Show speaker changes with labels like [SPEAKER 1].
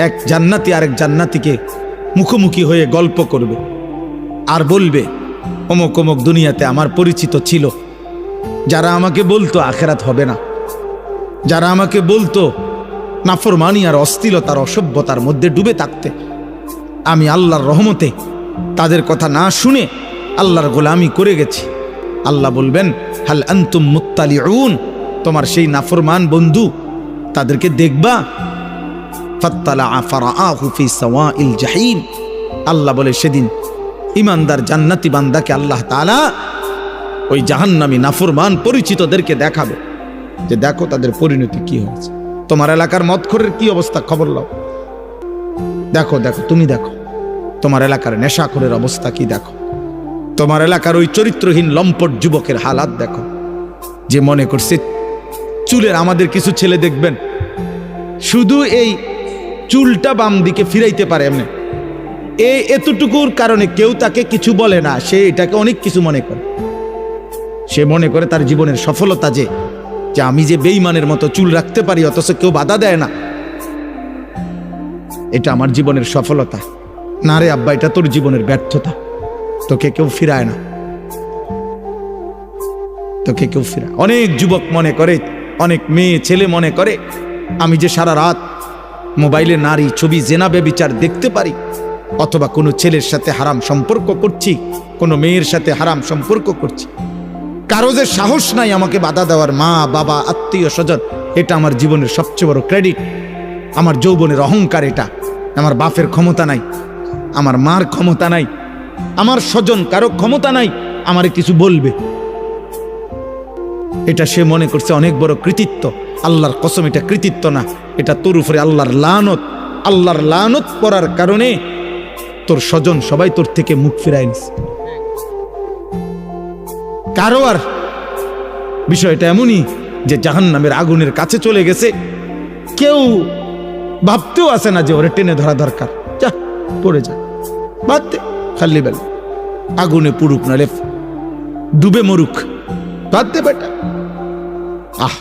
[SPEAKER 1] এক জান্নাতি আরেক জান্নাতিকে মুখোমুখি হয়ে গল্প করবে আর বলবে, অমুক অমুক দুনিয়াতে আমার পরিচিত ছিল, যারা আমাকে বলতো আখেরাত হবে না, যারা আমাকে বলতো নাফরমানি আর অশ্লীলতার অসভ্যতার মধ্যে ডুবে থাকতে, আমি আল্লাহর রহমতে তাদের কথা না শুনে আল্লাহর গোলামি করে গেছি। আল্লাহ বলবেন, হাল আনতুম মুত্তালিউন, তোমার সেই নাফরমান বন্ধু তাদেরকে দেখবা? ফাত্তালা ফারাআহু ফি সাওয়াইল জাহিম। আল্লাহ বলে সেদিন ইমানদার জান্নাতি বান্দাকে আল্লাহ তাআলা ওই জাহান্নামী নাফরমান পরিচিতদেরকে দেখাবে যে দেখো তাদের পরিণতি কি হয়েছে। তোমার এলাকার মদখোরের কি অবস্থা, খবর লও, দেখো দেখো, তুমি দেখো তোমার এলাকার নেশাখোরের অবস্থা কি, দেখো তোমার এলাকার ওই চরিত্রহীন লম্পট যুবকের হালাত দেখো, যে মনে করছে চুলের, আমাদের কিছু ছেলে দেখবেন শুধু এই চুলটা বাম দিকে ফিরাইতে পারে এমনি, এই এতটুকুর কারণে কেউ তাকে কিছু বলে না, সে এটাকে অনেক কিছু মনে করে। সে মনে করে তার জীবনের সফলতা যে আমি যে বেঈমানের মতো চুল রাখতে পারি অথচ কেউ বাধা দেয় না, এটা আমার জীবনের সফলতা। না রে আব্বা, এটা তোর জীবনের ব্যর্থতা, তোকে কেউ ফিরায় না, তোকে কেউ ফিরায়। অনেক যুবক মনে করে, অনেক মেয়ে ছেলে মনে করে, আমি যে সারা রাত মোবাইলে নারী ছবি জেনা ব্যভিচার দেখতে পারি, অথবা কোনো ছেলের সাথে হারাম সম্পর্ক করছি, কোনো মেয়ের সাথে হারাম সম্পর্ক করছি, কারো যে সাহস নাই আমাকে বাধা দেওয়ার, মা বাবা আত্মীয় স্বজন, এটা আমার জীবনের সবচেয়ে বড় ক্রেডিট, আমার যৌবনের অহংকার এটা। আমার বাপের ক্ষমতা নাই, আমার মার ক্ষমতা নাই, আমার স্বজন কারো ক্ষমতা নাই আমারে কিছু বলবে, এটা সে মনে করছে অনেক বড় কৃতিত্ব। আল্লাহর কসম, এটা কৃতিত্ব না, এটা তোর উপরে আল্লাহর লানত। আল্লাহর লানত করার কারণে তোর স্বজন সবাই তোর থেকে মুখ ফিরায় নিছে। কারো আর বিষয়টা এমনই যে জাহান্নামের আগুনের কাছে চলে গেছে, কেউ ভাবতেও আসে না যে ওরে টেনে ধরা দরকার, যা পড়ে যা, বাদ খালি বেলা, আগুনে পুড়ুক নালে ডুবে মরুক, বাদ দে বেটা। আহ